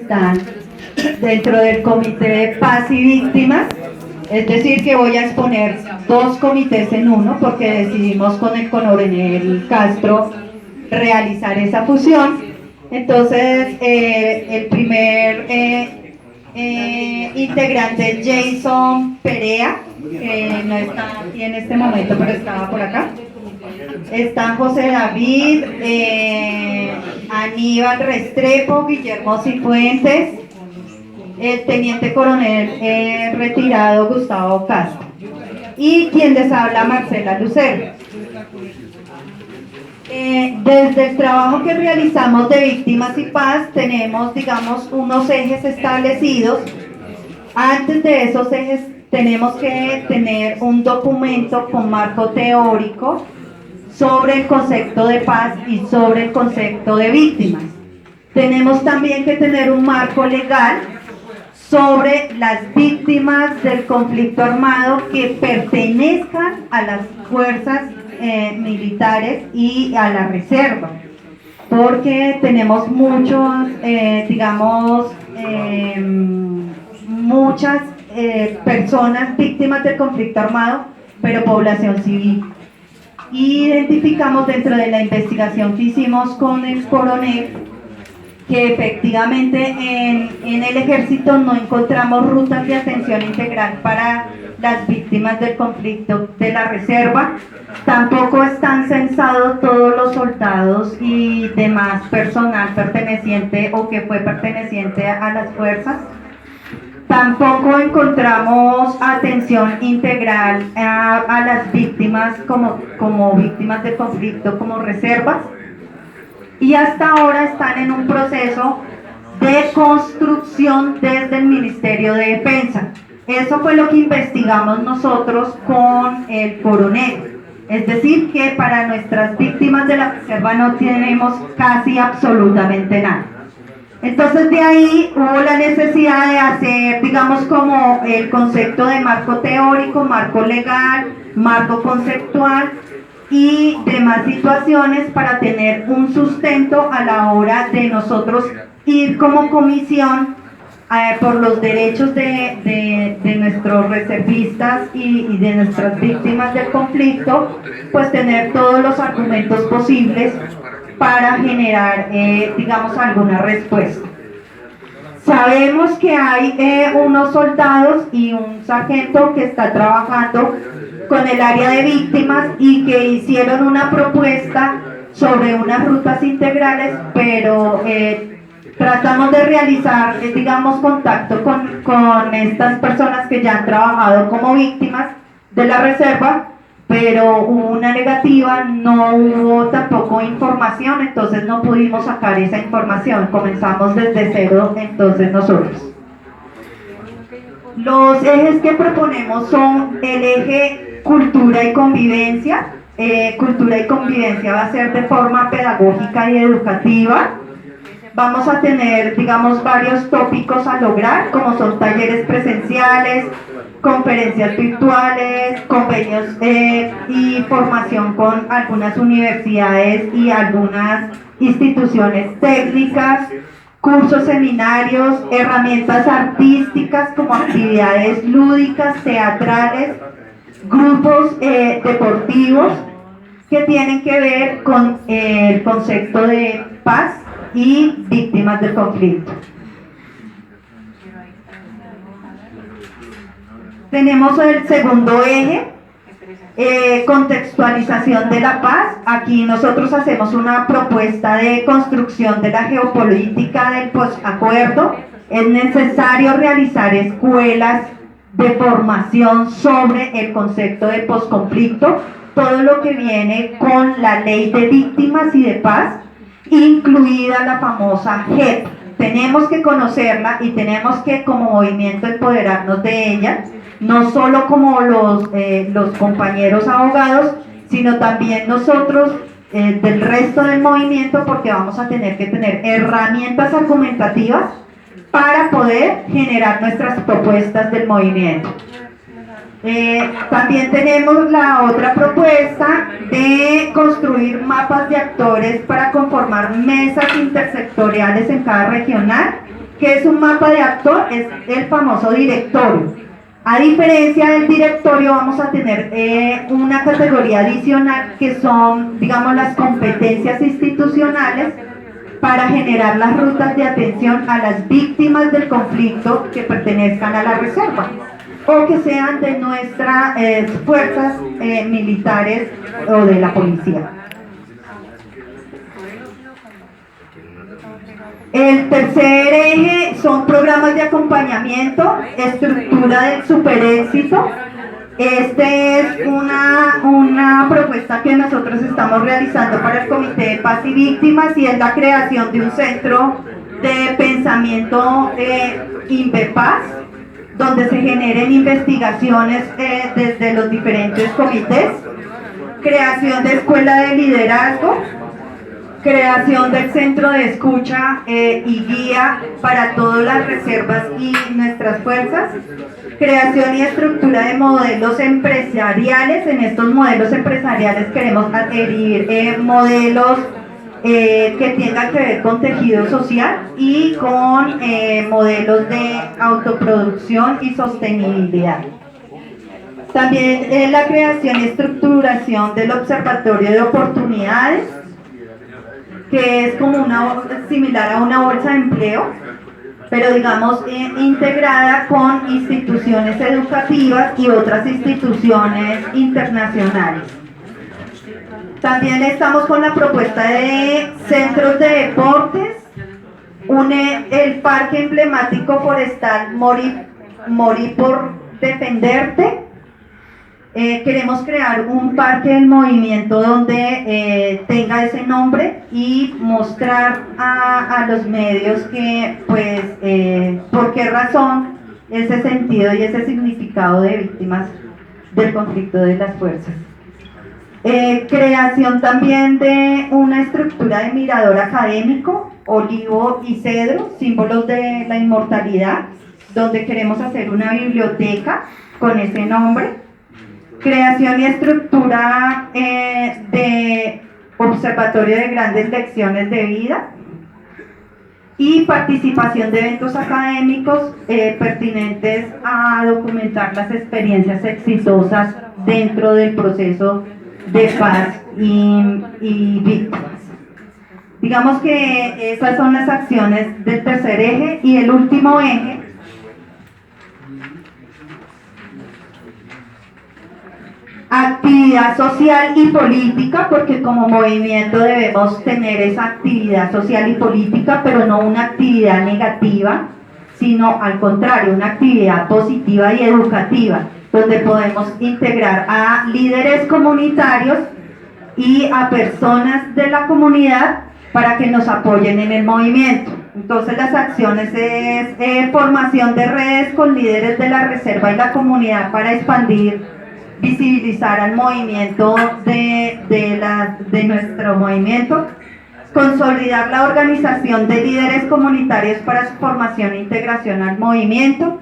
Están dentro del Comité de Paz y Víctimas, es decir que voy a exponer dos comités en uno porque decidimos con el coronel Castro realizar esa fusión. Entonces el primer integrante es Jason Perea, que no está aquí en este momento pero estaba por acá. Está José David, Aníbal Restrepo, Guillermo Cifuentes, el teniente coronel retirado Gustavo Castro y quien les habla, Marcela Lucero. Desde el trabajo que realizamos de Víctimas y Paz tenemos, digamos, unos ejes establecidos. Antes de esos ejes tenemos que tener un documento con marco teórico sobre el concepto de paz y sobre el concepto de víctimas. Tenemos también que tener un marco legal sobre las víctimas del conflicto armado que pertenezcan a las fuerzas militares y a la reserva, porque tenemos muchos, muchas personas víctimas del conflicto armado, pero población civil. Identificamos dentro de la investigación que hicimos con el coronel que efectivamente en el ejército no encontramos rutas de atención integral para las víctimas del conflicto de la reserva, tampoco están censados todos los soldados y demás personal perteneciente o que fue perteneciente a las fuerzas. Tampoco encontramos atención integral a las víctimas como víctimas del conflicto, como reservas, y hasta ahora están en un proceso de construcción desde el Ministerio de Defensa. Eso fue lo que investigamos nosotros con el coronel. Es decir, que para nuestras víctimas de la reserva no tenemos casi absolutamente nada. Entonces de ahí hubo la necesidad de hacer, digamos, como el concepto de marco teórico, marco legal, marco conceptual y demás situaciones para tener un sustento a la hora de nosotros ir como comisión por los derechos de nuestros reservistas y de nuestras víctimas del conflicto, pues tener todos los argumentos posibles para generar, digamos, alguna respuesta. Sabemos que hay unos soldados y un sargento que está trabajando con el área de víctimas y que hicieron una propuesta sobre unas rutas integrales, pero tratamos de realizar, digamos, contacto con estas personas que ya han trabajado como víctimas de la reserva, pero hubo una negativa, no hubo tampoco información, entonces no pudimos sacar esa información, comenzamos desde cero entonces nosotros. Los ejes que proponemos son el eje cultura y convivencia. Cultura y convivencia va a ser de forma pedagógica y educativa. Vamos a tener, digamos, varios tópicos a lograr, como son talleres presenciales, conferencias virtuales, convenios y formación con algunas universidades y algunas instituciones técnicas, cursos, seminarios, herramientas artísticas como actividades lúdicas, teatrales, grupos deportivos que tienen que ver con el concepto de paz y víctimas del conflicto. Tenemos el segundo eje, contextualización de la paz. Aquí nosotros hacemos una propuesta de construcción de la geopolítica del posacuerdo. Es necesario realizar escuelas de formación sobre el concepto de posconflicto, todo lo que viene con la ley de víctimas y de paz, incluida la famosa JEP. Tenemos que conocerla y tenemos que como movimiento empoderarnos de ella, no solo como los compañeros abogados, sino también nosotros del resto del movimiento, porque vamos a tener que tener herramientas argumentativas para poder generar nuestras propuestas del movimiento. También tenemos la otra propuesta de construir mapas de actores para conformar mesas intersectoriales en cada regional ¿Qué es un mapa de actor? Es el famoso directorio. A diferencia del directorio, vamos a tener una categoría adicional que son, digamos, las competencias institucionales para generar las rutas de atención a las víctimas del conflicto que pertenezcan a la reserva o que sean de nuestras fuerzas militares o de la policía. El tercer eje son programas de acompañamiento, estructura del superéxito. Este es una propuesta que nosotros estamos realizando para el Comité de Paz y Víctimas y es la creación de un centro de pensamiento INVEPAZ, donde se generen investigaciones desde los diferentes comités, creación de escuela de liderazgo, creación del centro de escucha y guía para todas las reservas y nuestras fuerzas, creación y estructura de modelos empresariales. En estos modelos empresariales queremos adherir modelos que tengan que ver con tejido social y con modelos de autoproducción y sostenibilidad. También la creación y estructuración del observatorio de oportunidades, que es como similar a una bolsa de empleo, pero digamos integrada con instituciones educativas y otras instituciones internacionales. También estamos con la propuesta de centros de deportes, el parque emblemático forestal Morí por Defenderte. Queremos crear un parque del movimiento donde tenga ese nombre y mostrar a los medios que, pues, por qué razón ese sentido y ese significado de víctimas del conflicto de las fuerzas. Creación también de una estructura de mirador académico, olivo y cedro, símbolos de la inmortalidad, donde queremos hacer una biblioteca con ese nombre. Creación y estructura de observatorio de grandes lecciones de vida y participación de eventos académicos pertinentes a documentar las experiencias exitosas dentro del proceso de paz y víctimas. Digamos que esas son las acciones del tercer eje y el último eje actividad social y política, porque como movimiento debemos tener esa actividad social y política, pero no una actividad negativa, sino al contrario, una actividad positiva y educativa, donde podemos integrar a líderes comunitarios y a personas de la comunidad para que nos apoyen en el movimiento. Entonces las acciones es formación de redes con líderes de la reserva y la comunidad para expandir, visibilizar al movimiento de nuestro movimiento, consolidar la organización de líderes comunitarios para su formación e integración al movimiento,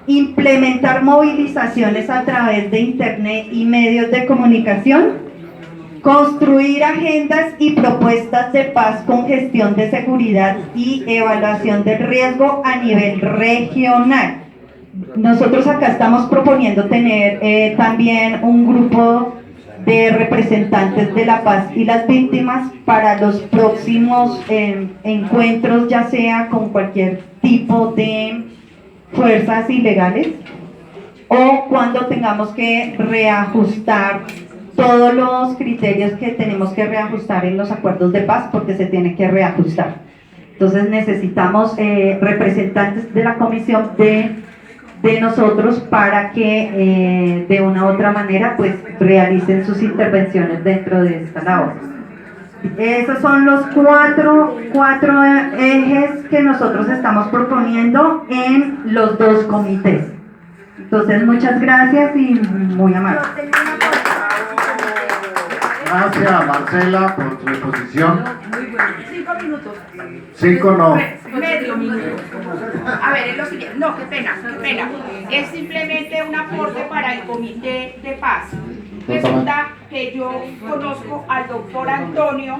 implementar movilizaciones a través de internet y medios de comunicación, construir agendas y propuestas de paz con gestión de seguridad y evaluación del riesgo a nivel regional. Nosotros acá estamos proponiendo tener también un grupo de representantes de la paz y las víctimas para los próximos encuentros, ya sea con cualquier tipo de fuerzas ilegales o cuando tengamos que reajustar todos los criterios que tenemos que reajustar en los acuerdos de paz, porque se tiene que reajustar. Entonces necesitamos representantes de la comisión de nosotros para que de una u otra manera pues realicen sus intervenciones dentro de esta labor. Esos son los cuatro ejes que nosotros estamos proponiendo en los dos comités. Entonces muchas gracias y muy amable. Gracias Marcela por tu exposición. 5 minutos. 5 no. Medio minuto. A ver, es lo siguiente. No, qué pena. Es simplemente un aporte para el Comité de Paz. Resulta que yo conozco al doctor Antonio,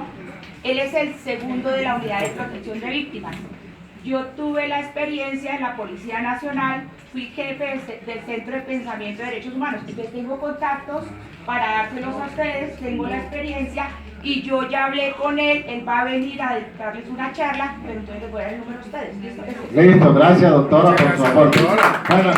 él es el segundo de la Unidad de Protección de Víctimas. Yo tuve la experiencia en la Policía Nacional, fui jefe del Centro de Pensamiento de Derechos Humanos. Entonces tengo contactos para dárselos a ustedes, tengo la experiencia y yo ya hablé con él va a venir a darles una charla, pero entonces les voy a dar el número a ustedes. ¿Listo? Listo, gracias doctora por su aporte. Bueno.